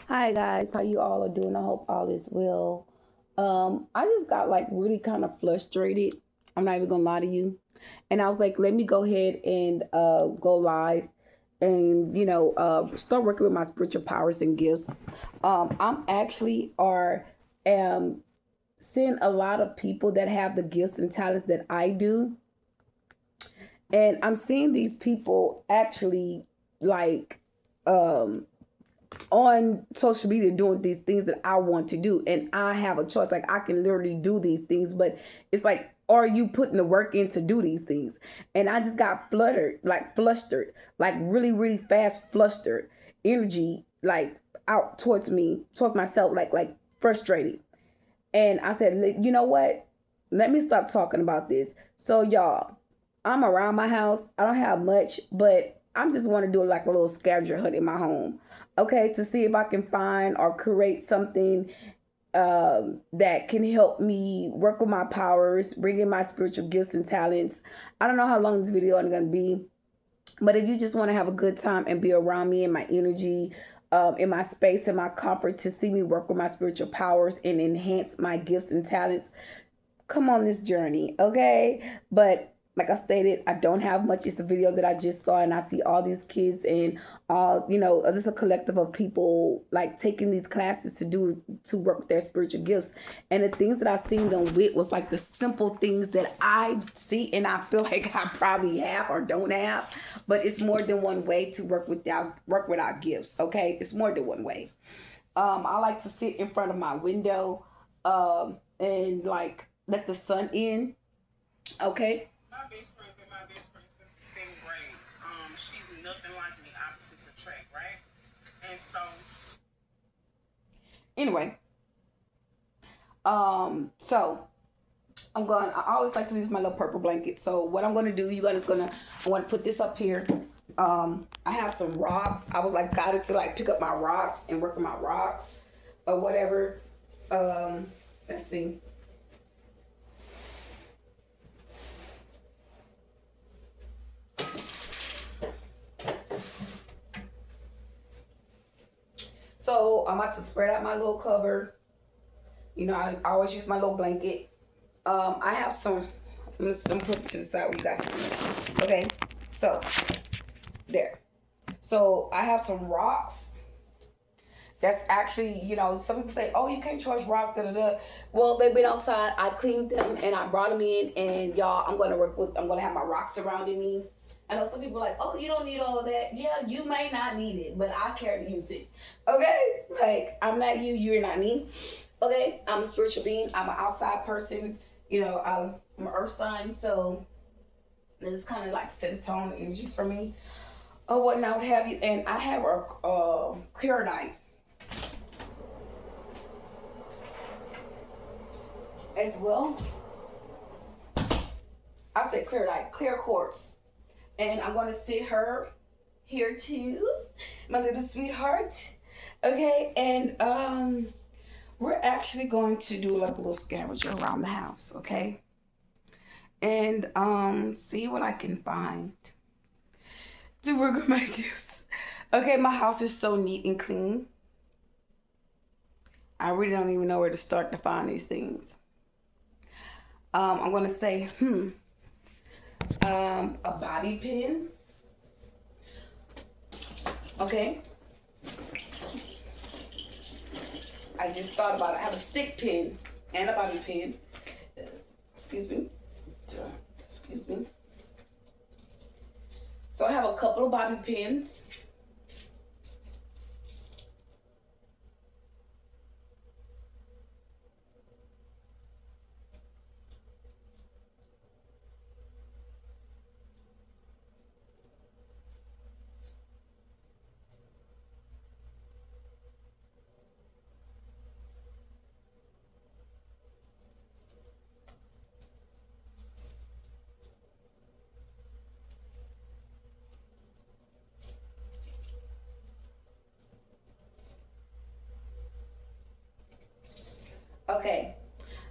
Hi guys, how you all are doing? I hope all is well. I just got like really kind of frustrated. I'm not even gonna lie to you. And I was like, let me go ahead and go live and start working with my spiritual powers and gifts. I'm actually are am seeing a lot of people that have the gifts and talents that I do. And I'm seeing these people actually like um on social media doing these things that I want to do, and I have a choice. Like I can literally do these things, but it's like, are you putting the work in to do these things? And I just got fluttered, like flustered, like really, really fast, flustered energy, like out towards me, towards myself, like frustrated. And I said, you know what? Let me stop talking about this. So y'all, I'm around my house. I don't have much, but I'm just want to do like a little scavenger hunt in my home, okay, to see if I can find or create something that can help me work with my powers, bring in my spiritual gifts and talents. I don't know how long this video is going to be, but if you just want to have a good time and be around me and my energy, in my space and my comfort to see me work with my spiritual powers and enhance my gifts and talents, come on this journey, okay? But like I stated, I don't have much. It's a video that I just saw, and I see all these kids and all, just a collective of people like taking these classes to work with their spiritual gifts. And the things that I seen them with was like the simple things that I see and I feel like I probably have or don't have. But it's more than one way to work with our gifts, okay? It's more than one way. I like to sit in front of my window and like let the sun in. Okay. My best friend been my best friend since the second grade. She's nothing like me. Opposites attract, right? And so anyway, so I always like to use my little purple blanket. So what I'm gonna do, I want to put this up here. I have some rocks. I was like guided to like pick up my rocks and work with my rocks or whatever. Let's see. So I'm about to spread out my little cover. I always use my little blanket. I have some. Let me put it to the side where you guys can see. Okay, so there. So I have some rocks. That's actually, some people say, "Oh, you can't trust rocks." Da da da. Well, they've been outside. I cleaned them and I brought them in. And y'all, I'm gonna have my rocks surrounding me. I know some people are like, "Oh, you don't need all of that." Yeah, you may not need it, but I care to use it. Okay, like I'm not you. You're not me. Okay, I'm a spiritual being. I'm an outside person. I'm an earth sign, so this is kind of like set the tone energies for me or whatnot, what have you. And I have a clear night as well. I said clear night, clear quartz, and I'm going to sit her here too, my little sweetheart. Okay, and we're actually going to do like a little scavenger around the house. Okay, and see what I can find to work with my gifts. Okay, my house is so neat and clean. I really don't even know where to start to find these things. I'm gonna say, a bobby pin. Okay. I just thought about it. I have a stick pin and a bobby pin. Excuse me. Excuse me. So I have a couple of bobby pins. Okay.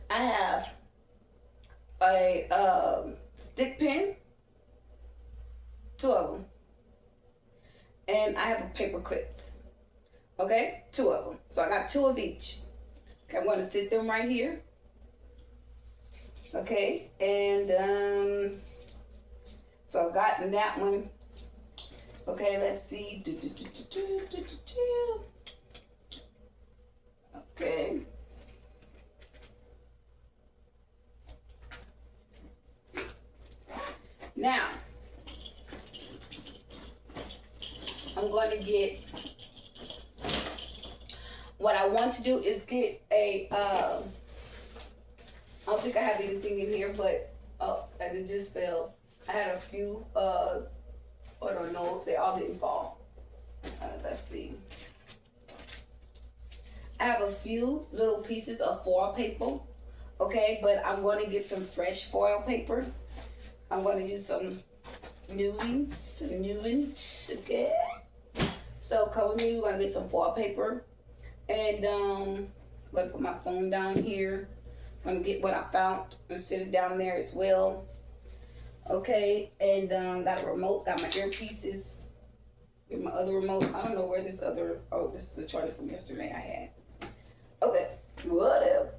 I have a stick pin, two of them, and I have a paper clips. Okay, 2 of them. So I got 2 of each. Okay, I'm going to sit them right here. Okay, and so I've gotten that one. Okay, let's see. Okay. Now, I'm going to get, what I want to do is get a, I don't think I have anything in here, but, oh, and it just fell. I had a few, I don't know, they all didn't fall. Let's see. I have a few little pieces of foil paper, okay, but I'm going to get some fresh foil paper. I'm going to use some newings, okay. So come with me, we're going to get some foil paper, and I'm going to put my phone down here. I'm going to get what I found and sit it down there as well. Okay, and got a remote, got my earpieces. Get my other remote. I don't know where this other, oh, this is the charger from yesterday I had. Okay, whatever.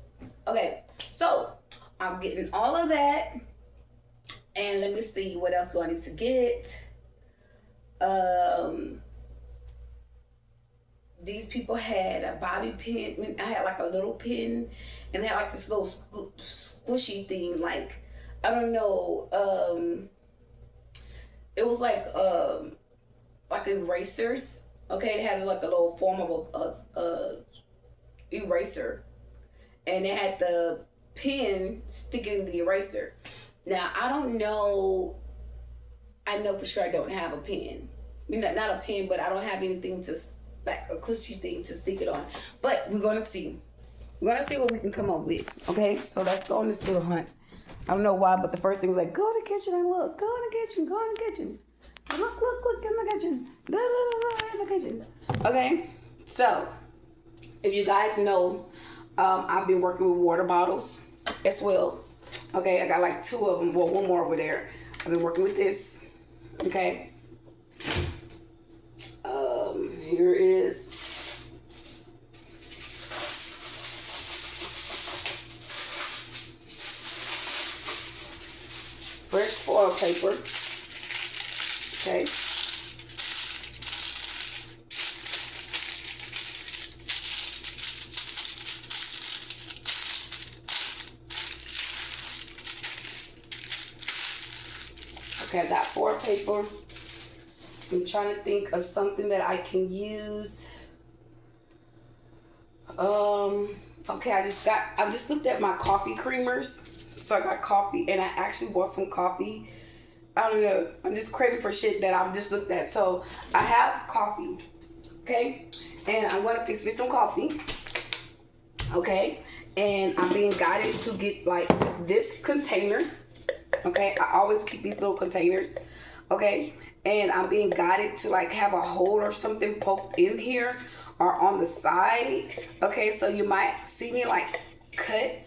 Okay, so I'm getting all of that. And let me see, what else do I need to get? These people had a bobby pin. I had like a little pin, and they had like this little squishy thing, like, I don't know, it was like erasers. Okay, it had like a little form of a eraser, and it had the pin sticking in the eraser. Now, I don't know, I know for sure I don't have a pen. I mean, not a pen, but I don't have anything to, like a cushy thing to stick it on. But we're going to see. We're going to see what we can come up with, okay? So let's go on this little hunt. I don't know why, but the first thing was like, go in the kitchen and look. Go in the kitchen, go in the kitchen. Look in the kitchen. In the kitchen. Okay, so if you guys know, I've been working with water bottles as well. Okay, I got like 2 of them. Well, 1 more over there. I've been working with this. Okay. Here is fresh foil paper. Okay. Okay, I got foil paper. I'm trying to think of something that I can use. Okay, I just looked at my coffee creamers. So I got coffee, and I actually bought some coffee. I don't know, I'm just craving for shit that I've just looked at. So I have coffee, okay? And I'm gonna fix me some coffee, okay? And I'm being guided to get like this container, okay? I always keep these little containers, okay? And I'm being guided to like have a hole or something poked in here or on the side, okay? So you might see me like cut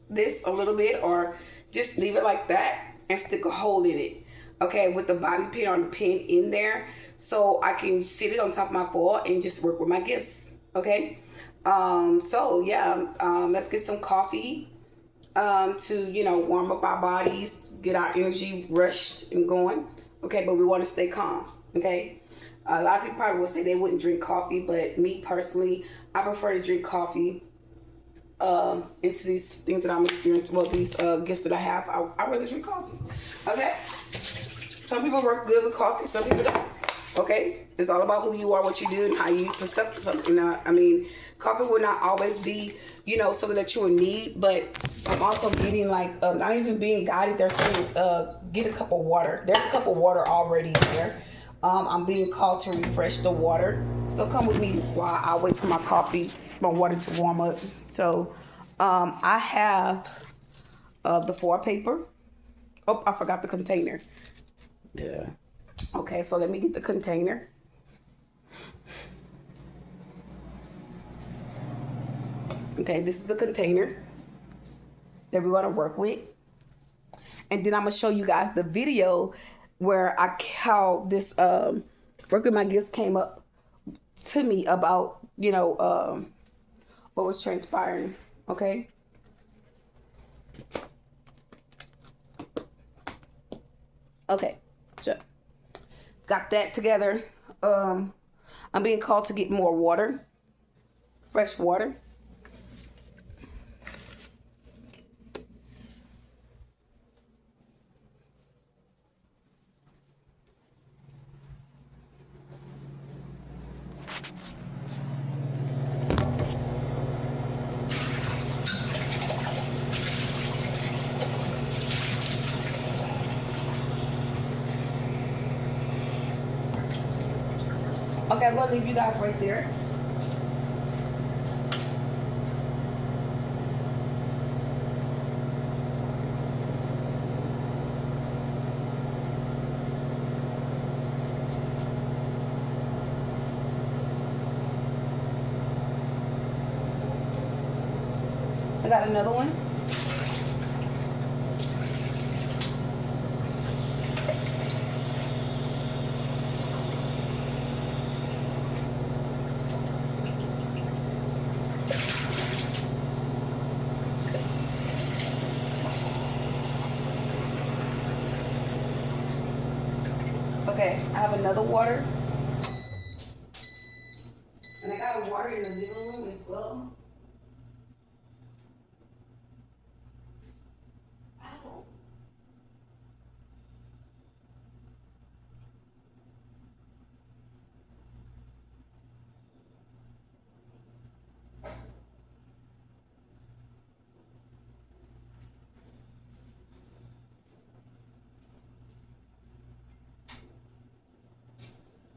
this a little bit or just leave it like that and stick a hole in it, okay, with the bobby pin or the pin in there, so I can sit it on top of my foil and just work with my gifts, okay? So yeah, let's get some coffee to, you know, warm up our bodies, get our energy rushed and going, okay? But we want to stay calm, okay? A lot of people probably will say they wouldn't drink coffee, but me personally, I prefer to drink coffee into these things that I'm experiencing, well, these gifts that I have. I really drink coffee, okay? Some people work good with coffee, some people don't, okay? It's all about who you are, what you do, and how you perceive something. I mean, coffee will not always be, you know, something that you will need, but I'm also getting like, I'm even being guided. They're saying, get a cup of water. There's a cup of water already there. I'm being called to refresh the water. So come with me while I wait for my coffee, my water to warm up. So I have the foil paper. Oh, I forgot the container. Yeah. Okay, so let me get the container. Okay, this is the container that we're going to work with. And then I'm going to show you guys the video where how this work with my gifts came up to me about, what was transpiring. Okay. Okay. So got that together. I'm being called to get more water, fresh water. Okay, I'm gonna leave you guys right there. I got another one. Okay, I have another water. And I got a water in the living room as well. Oh.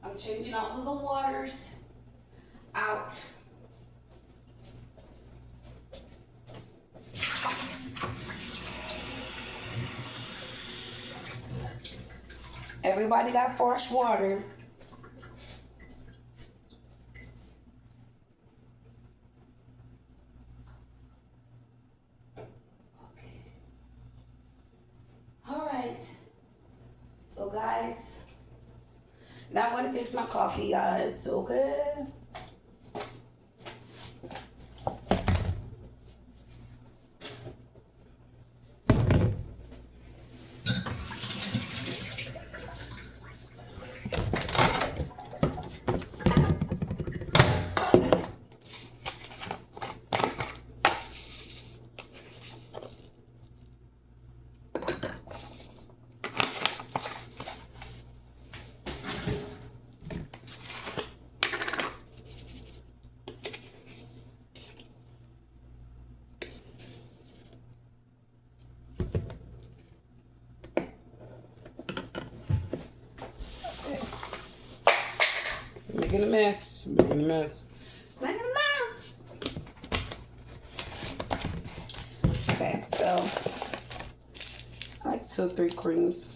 I'm changing all of the waters out. Everybody got fresh water. Okay. All right. So guys, now I'm gonna fix my coffee, guys. Okay. Making a mess. Making a mess. Making a mess. Okay, so I like 2 or 3 creams.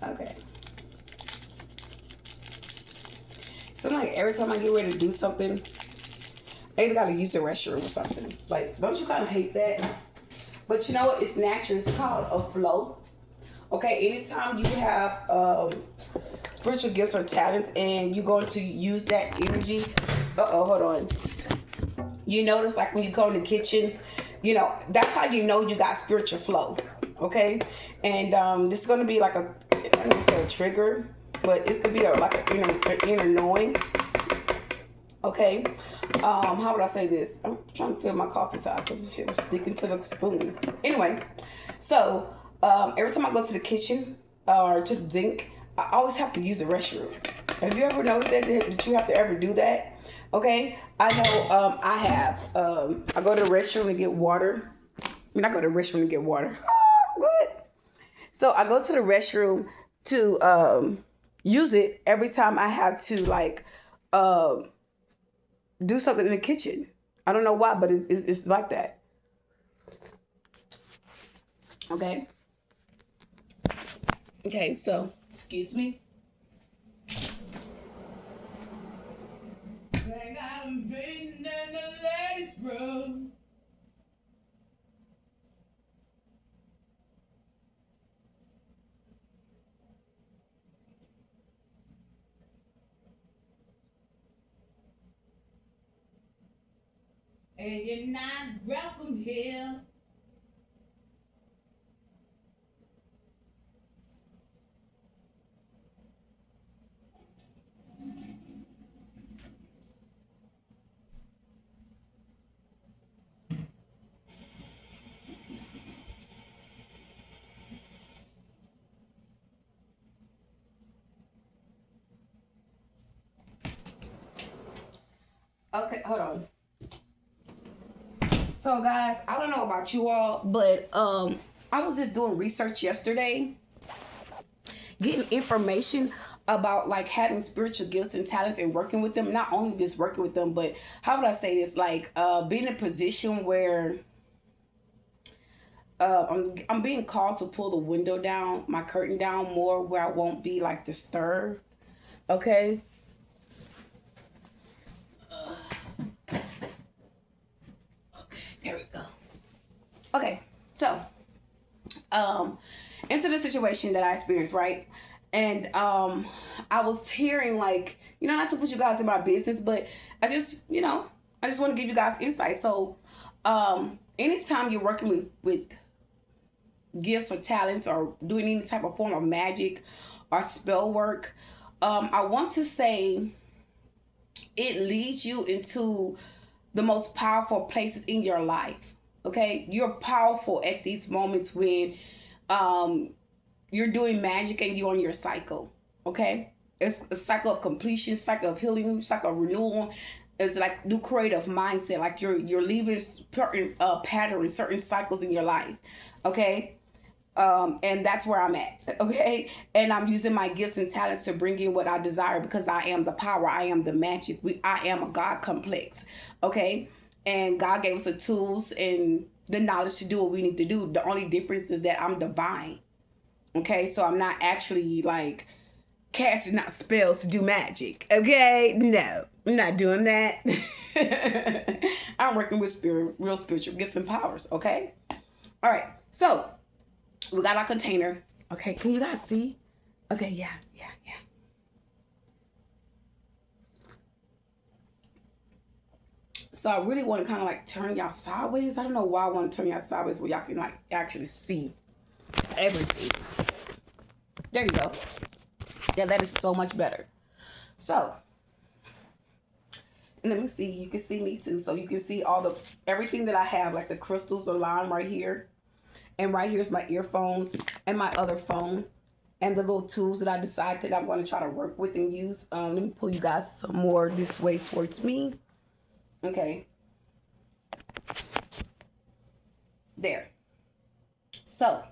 Okay. So like every time I get ready to do something, I either gotta use the restroom or something. Like, don't you kind of hate that? But you know what? It's natural. It's called a flow. Okay, anytime you have spiritual gifts or talents and you're going to use that energy, hold on. You notice like when you go in the kitchen, that's how you know you got spiritual flow. Okay, and this is going to be like I don't want to say a trigger, but it's going to be like an inner knowing. Okay, how would I say this? I'm trying to fill my coffee side because this shit was sticking to the spoon. Anyway, so every time I go to the kitchen or to the sink, I always have to use the restroom. Have you ever noticed that you have to ever do that? Okay, I know I have. I go to the restroom to get water. I go to the restroom to get water. Good. So I go to the restroom to use it every time I have to like do something in the kitchen. I don't know why, but it's like that. Okay. Okay, so excuse me. and you're not welcome here. Okay, hold on. So guys, I don't know about you all, but I was just doing research yesterday, getting information about like having spiritual gifts and talents and working with them. Not only just working with them, but how would I say this? Like being in a position where I'm being called to pull the window down, my curtain down more, where I won't be like disturbed. Okay. Okay, there we go. Okay, so um into the situation that I experienced, right? And I was hearing like, not to put you guys in my business, but I just, I just want to give you guys insight. So anytime you're working with gifts or talents or doing any type of form of magic or spell work, I want to say it leads you into the most powerful places in your life. Okay, you're powerful at these moments when um, you're doing magic and you're on your cycle. Okay, it's a cycle of completion, cycle of healing, cycle of renewal. It's like new creative mindset. Like you're leaving certain patterns, certain cycles in your life. Okay, and that's where I'm at. Okay, and I'm using my gifts and talents to bring in what I desire because I am the power. I am the magic. I am a God complex. Okay, and God gave us the tools and the knowledge to do what we need to do. The only difference is that I'm divine. Okay, so I'm not actually like casting out spells to do magic. Okay, no, I'm not doing that. I'm working with real spiritual gifts and powers. Okay, all right, so we got our container. Okay, can you guys see? Okay, yeah. So I really want to kind of like turn y'all sideways. I don't know why I want to turn y'all sideways where y'all can like actually see everything. There you go. Yeah, that is so much better. So, and let me see. You can see me too. So you can see all the everything that I have, like the crystals are lying right here. And right here's my earphones and my other phone and the little tools that I decided that I'm going to try to work with and use. Let me pull you guys some more this way towards me. Okay. There. So,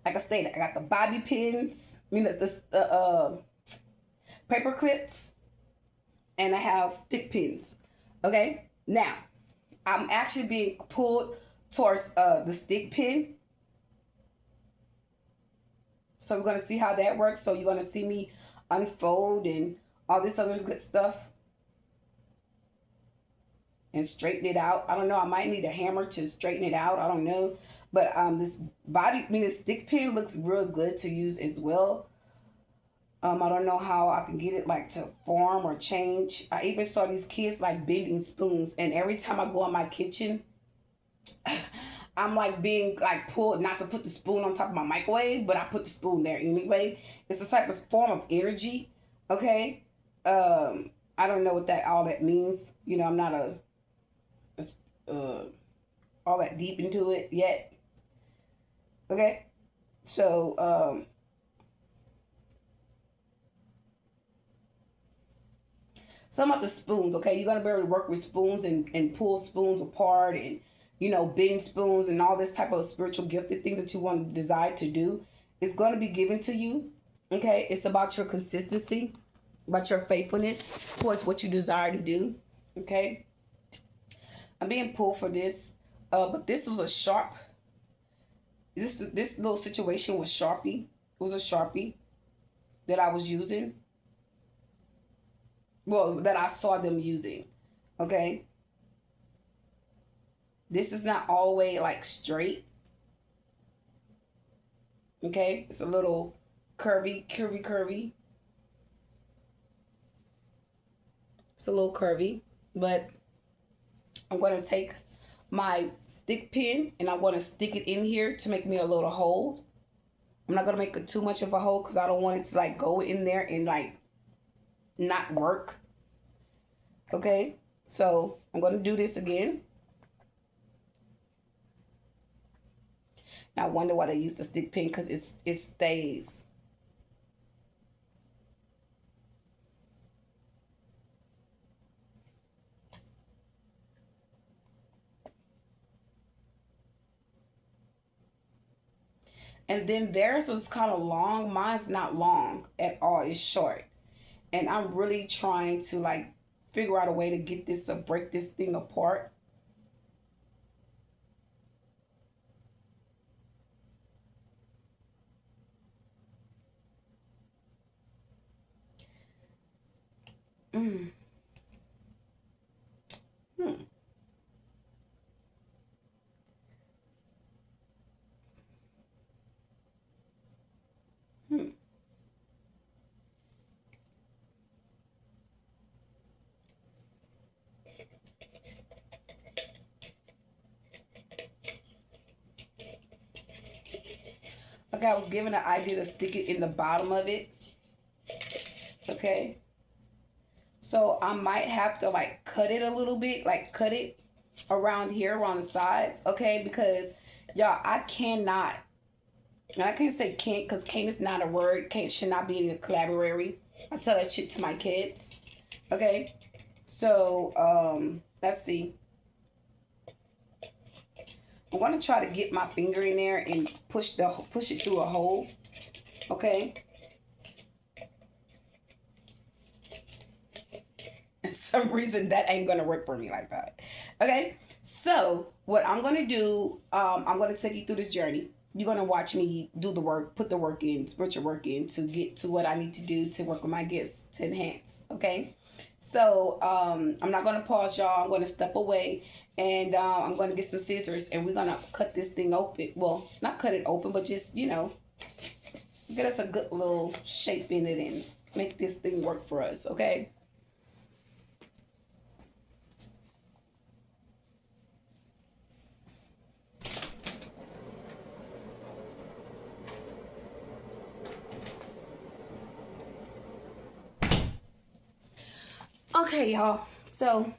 like I stated, I got the bobby pins. I mean, the paper clips, and I have stick pins. Okay. Now, I'm actually being pulled towards the stick pin. So we're gonna see how that works. So you're gonna see me unfold and all this other good stuff and straighten it out. I don't know. I might need a hammer to straighten it out. I don't know. But this this stick pin looks real good to use as well. I don't know how I can get it like to form or change. I even saw these kids like bending spoons, and every time I go in my kitchen, I'm like being like pulled not to put the spoon on top of my microwave, but I put the spoon there anyway. It's a type of form of energy. Okay. I don't know what that all that means. I'm not uh all that deep into it yet. Okay. So some of the spoons, okay, you're gonna be able to work with spoons and pull spoons apart and bend spoons and all this type of spiritual gifted thing that you want to desire to do is going to be given to you. Okay, it's about your consistency, about your faithfulness towards what you desire to do. Okay, I'm being pulled for this, but this was a sharp. This little situation was Sharpie. It was a Sharpie that I was using. Well, that I saw them using. Okay, this is not all the way like straight. Okay, it's a little curvy. It's a little curvy, but I'm going to take my stick pin and I'm going to stick it in here to make me a little hole. I'm not going to make it too much of a hole because I don't want it to like go in there and like not work. Okay, so I'm going to do this again. Now I wonder why they use the stick pin, because it stays. And then theirs was kind of long. Mine's not long at all. It's short. And I'm really trying to like figure out a way to get this to break this thing apart. Mm. Hmm. Hmm. Okay, I was given an idea to stick it in the bottom of it. Okay. So I might have to like cut it a little bit, like cut it around here, around the sides. Okay, because y'all, I cannot, and I can't say can't because can't is not a word. Can't should not be in the collaboratory. I tell that shit to my kids. Okay. So let's see. I'm gonna try to get my finger in there and push it through a hole. Okay. And some reason that ain't gonna work for me like that. Okay. So what I'm gonna do, I'm gonna take you through this journey. You're gonna watch me do the work, put the work in, spiritual work in to get to what I need to do to work with my gifts to enhance. Okay. So I'm not gonna pause, y'all. I'm gonna step away and I'm gonna get some scissors and we're gonna cut this thing open. Well, not cut it open, but just get us a good little shape in it and make this thing work for us. Okay. Okay, y'all. So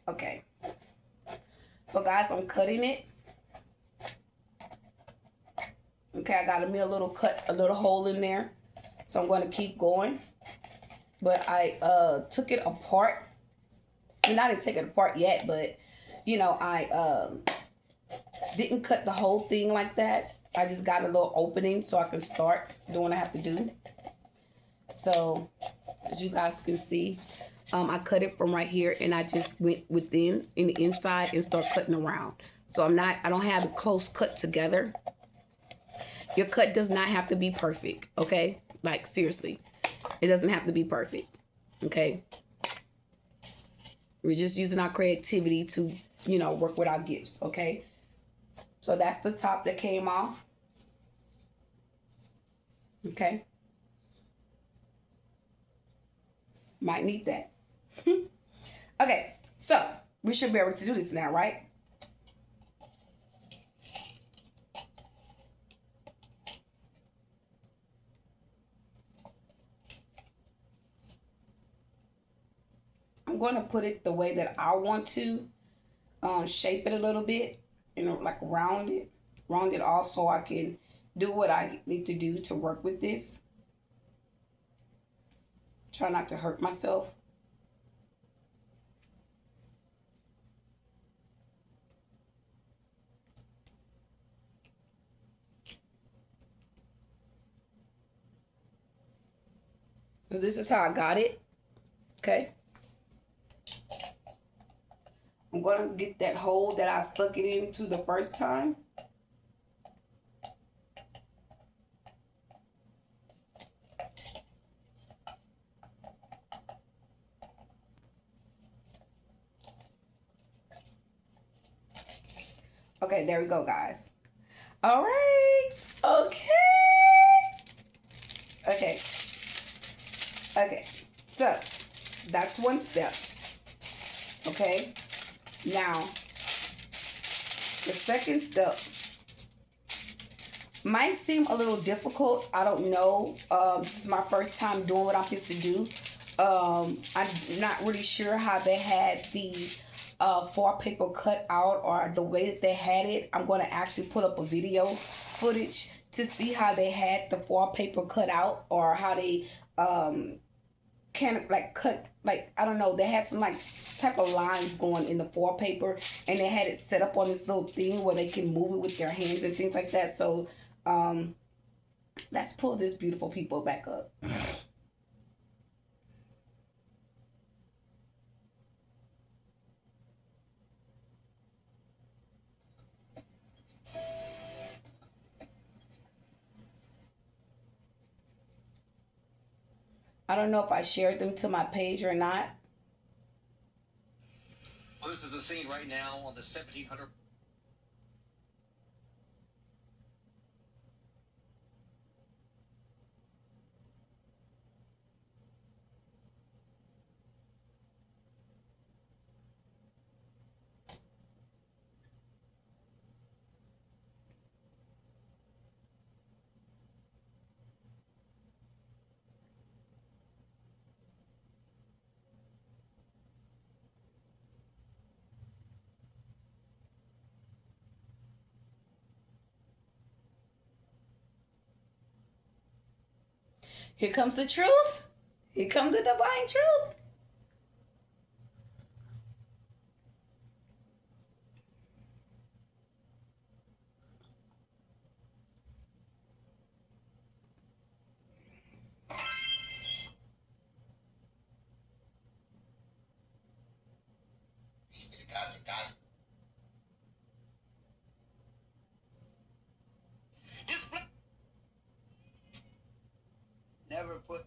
okay. So guys, I'm cutting it. Okay, I got me a little cut, a little hole in there. So I'm going to keep going. But I took it apart. I mean, I didn't take it apart yet, but I didn't cut the whole thing like that. I just got a little opening so I can start doing what I have to do. So as you guys can see, I cut it from right here and I just went within in the inside and start cutting around. So I don't have it close cut together. Your cut does not have to be perfect, okay? Like seriously, it doesn't have to be perfect, okay? We're just using our creativity to, work with our gifts, okay? So that's the top that came off, okay? Might need that. Okay, so we should be able to do this now, right? I'm going to put it the way that I want to shape it a little bit, like round it off so I can do what I need to do to work with this. Try not to hurt myself. So this is how I got it. Okay. I'm going to get that hole that I stuck it into the first time. Okay, there we go, guys. All right. Okay. Okay. Okay. So that's one step. Okay. Now, the second step might seem a little difficult. I don't know. This is my first time doing what I'm supposed to do. I'm not really sure how they had the foil paper cut out or the way that they had it. I'm going to actually put up a video footage to see how they had the foil paper cut out or how they kind of like cut, like, I don't know, they had some like type of lines going in the foil paper, and they had it set up on this little thing where they can move it with their hands and things like that. So let's pull this beautiful people back up. I don't know if I shared them to my page or not. Well, this is the scene right now on the 1700. Here comes the truth. Here comes the divine truth. Never put.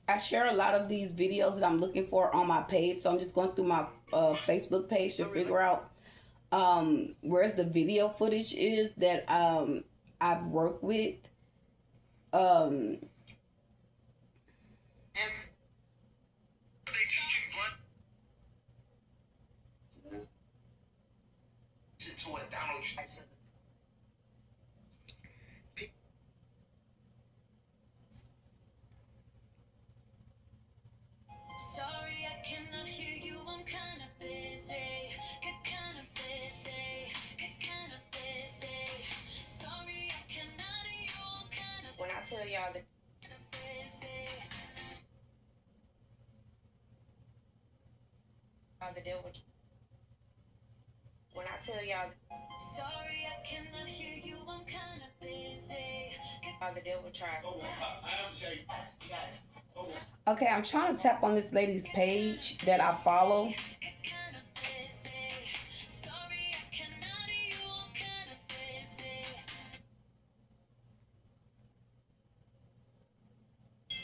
I share a lot of these videos that I'm looking for on my page, so I'm just going through my Facebook page to figure out where's the video footage is that I've worked with. Um, Sorry, I cannot hear you. I'm kinda busy. Get kinda busy. Get kinda busy. Sorry, I cannot hear you. I'm kinda When I tell y'all that busy. the devil, when I tell y'all Sorry, I cannot hear you. I'm kinda busy. the devil tried. okay, I'm trying to tap on this lady's page that I follow. Get kinda busy. Sorry, I cannot hear you. I'm kinda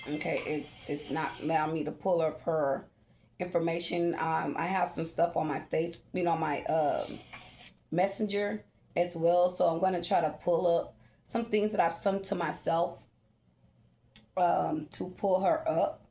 busy. Okay, it's not allowing me to pull up her information. I have some stuff on my face, my messenger as well. So I'm gonna try to pull up some things that I've sung to myself to pull her up.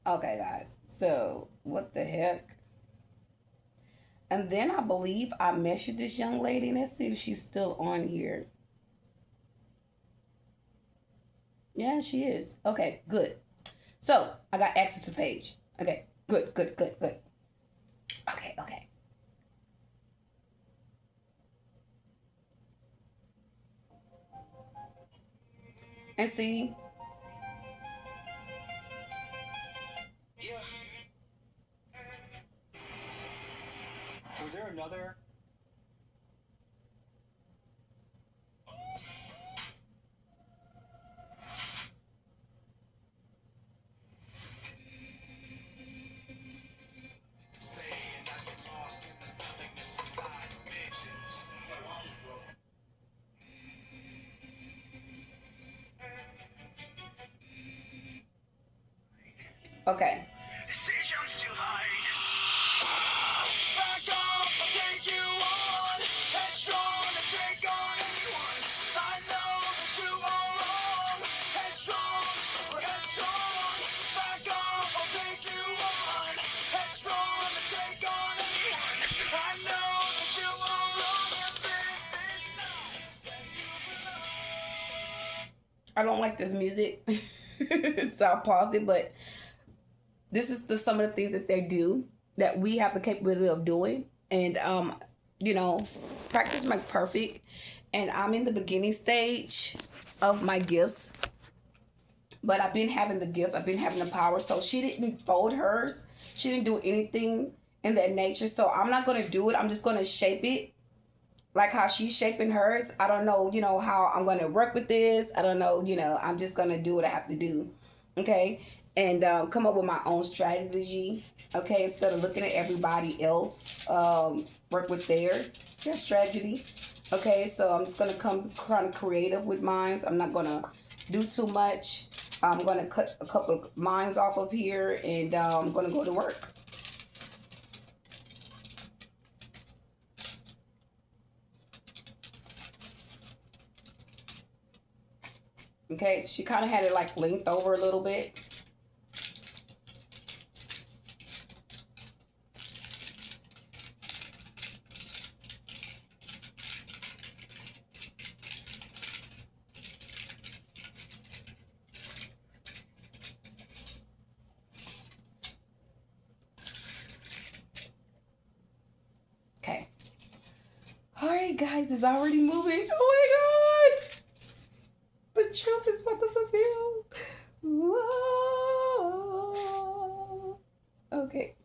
Okay, guys. So what the heck? And then I believe I messaged this young lady. Let's see if she's still on here. Yeah, she is. Okay, good. So I got access to page. Okay, good, good, good, good. Okay, okay. And see, Yeah. Was there another? okay. Decisions too hard. Back off, I'll take you on. Headstrong to take on anyone. I know that you are wrong. Headstrong, we're headstrong. Back off, I'll take you on. Headstrong to take on anyone. I know that you are wrong, and this is not where you belong. I don't like this music. So I paused it, but this is some of the things that they do that we have the capability of doing. And you know, practice makes perfect. And I'm in the beginning stage of my gifts. But I've been having the gifts, I've been having the power. So she didn't fold hers. She didn't do anything in that nature. So I'm not gonna do it. I'm just gonna shape it like how she's shaping hers. I don't know, you know, how I'm gonna work with this. I don't know, you know, I'm just gonna do what I have to do. Okay. And come up with my own strategy. Okay, instead of looking at everybody else, work with their strategy. Okay, so I'm just gonna come kind of creative with mine. I'm not gonna do too much. I'm gonna cut a couple of mines off of here, and I'm gonna go to work. Okay, she kind of had it like linked over a little bit. Okay. All right, guys, it's already moving. Oh my God. The truth is about to fulfill. Whoa. Okay.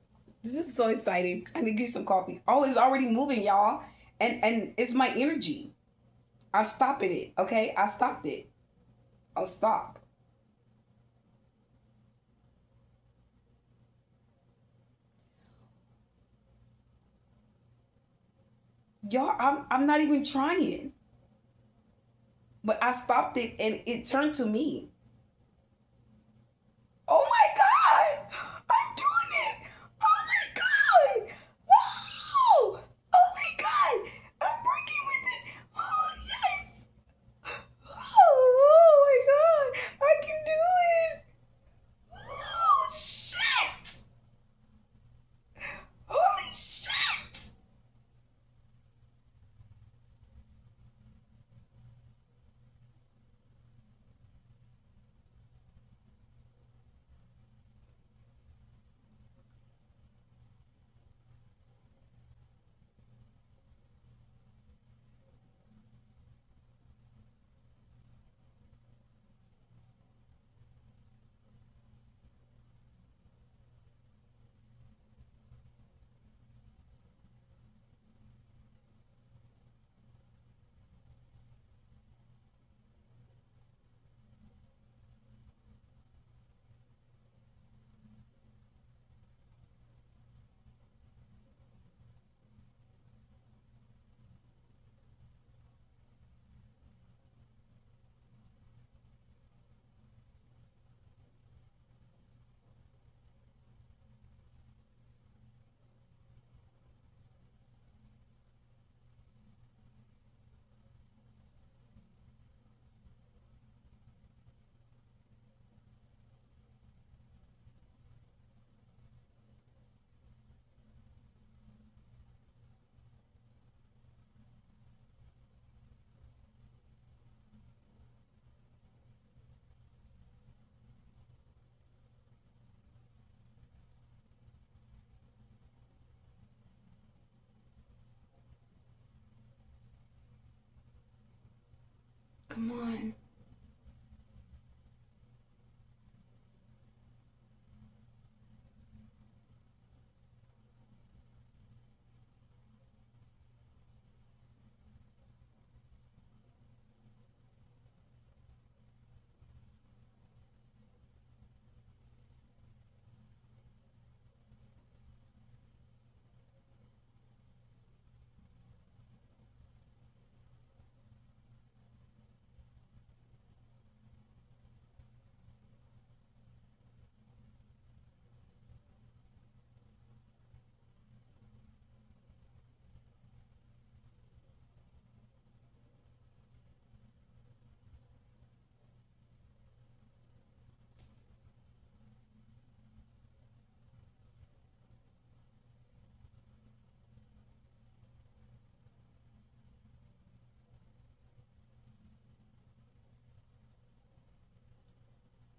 This is so exciting. I need to get some coffee. Oh, it's already moving, y'all. And it's my energy. I'm stopping it. Okay? I stopped it. I'll stop. Y'all, I'm not even trying. But I stopped it and it turned to me. Oh my God! I'm doing it! Oh my God! Wow! Oh my God! I'm working with it! Oh yes! Oh my God! I can do it! Oh shit! Holy shit! Come on.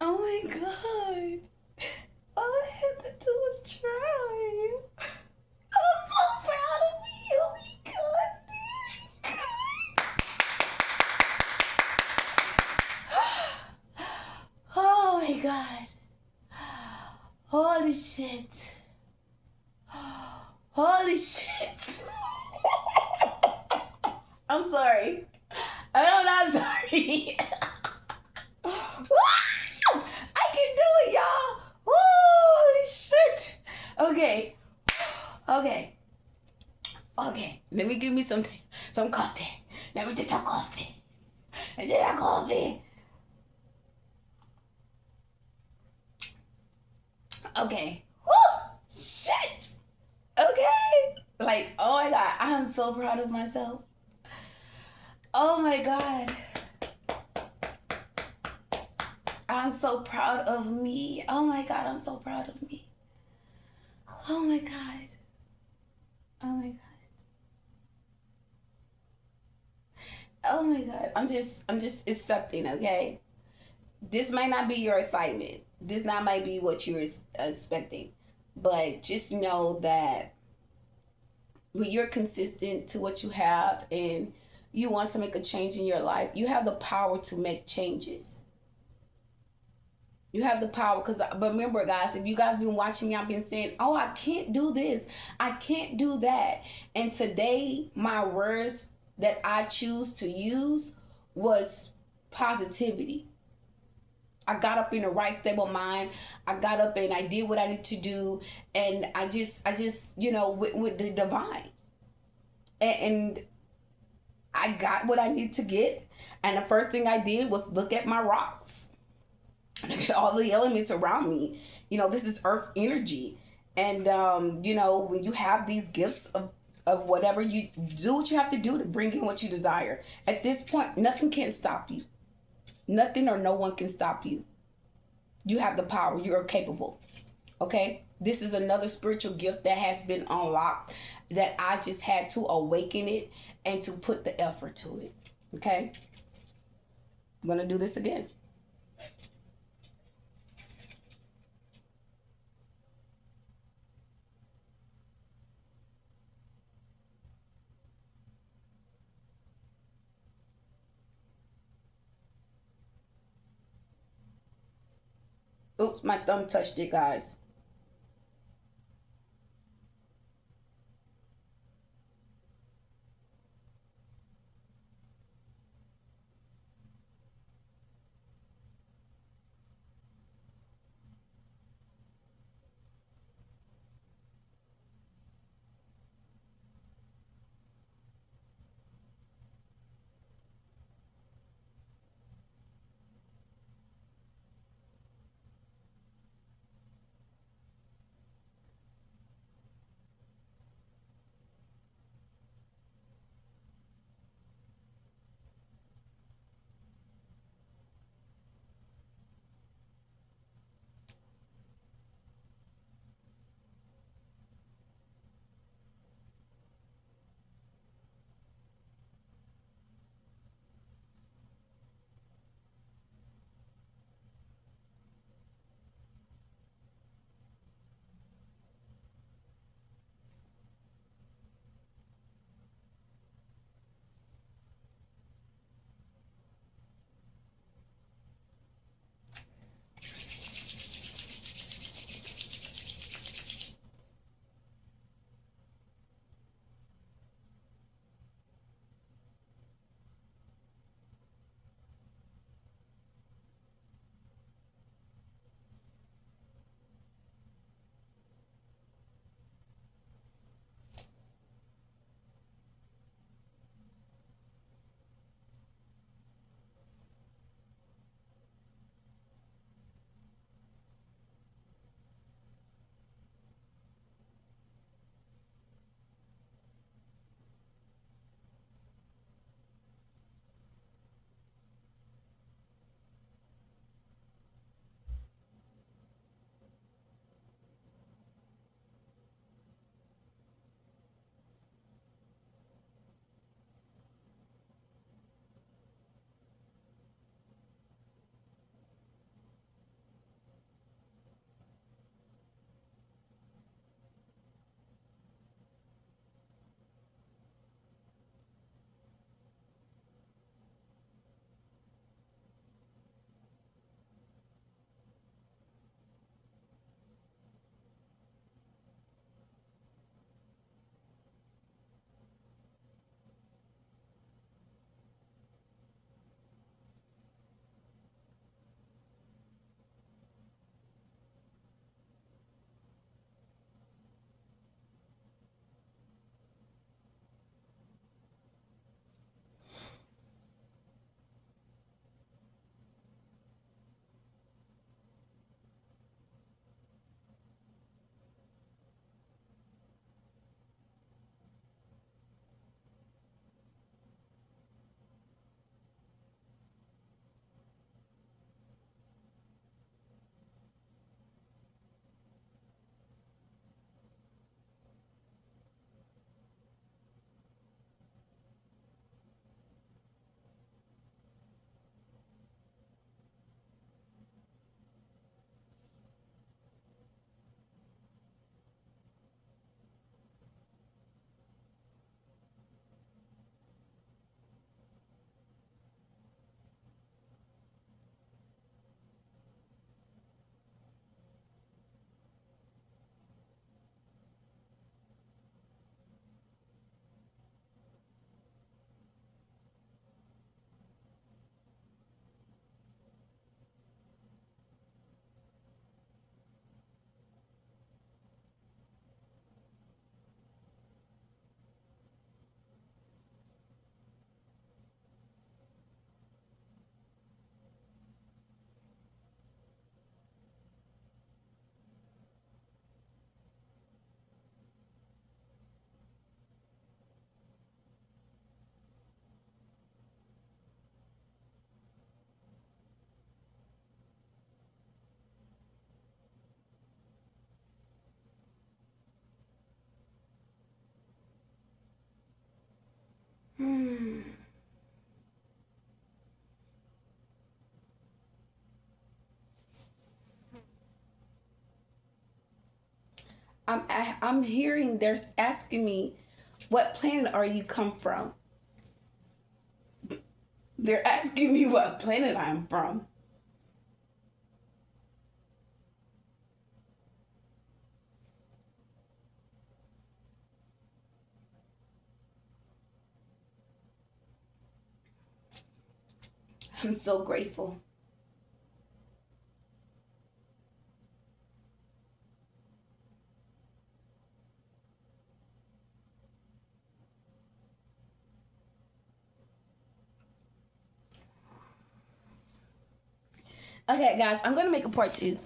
Oh my God. All I had to do was try. I'm so proud of you. Oh my God. Oh my God. Holy shit. Holy shit. I'm sorry. I'm not sorry. I can do it, y'all. Holy shit. Okay. Okay. Okay. Let me give me some coffee. Let me get some coffee. And then that coffee. Okay. Woo! Shit. Okay. Like, oh my God. I'm so proud of myself. Oh my God. I'm so proud of me. Oh my God, I'm so proud of me. Oh my God. Oh my God. Oh my God. I'm just, it's something, okay? This might not be your assignment. This not might be what you're expecting. But just know that when you're consistent to what you have and you want to make a change in your life, you have the power to make changes. You have the power, because remember, guys, if you guys been watching me, I've been saying, oh, I can't do this, I can't do that. And today my words that I choose to use was positivity. I got up in the right stable mind. I got up and I did what I need to do, and I just went with the divine, and I got what I need to get. And the first thing I did was look at my rocks. Look at all the elements around me. This is earth energy. And, when you have these gifts of whatever, you do what you have to do to bring in what you desire. At this point, nothing can stop you. Nothing or no one can stop you. You have the power. You're capable. Okay? This is another spiritual gift that has been unlocked, that I just had to awaken it and to put the effort to it. Okay? I'm going to do this again. Oops, my thumb touched it, guys. I'm hearing they're asking me, what planet are you come from? They're asking me what planet I'm from. I'm so grateful. Okay, guys, I'm gonna make a part 2.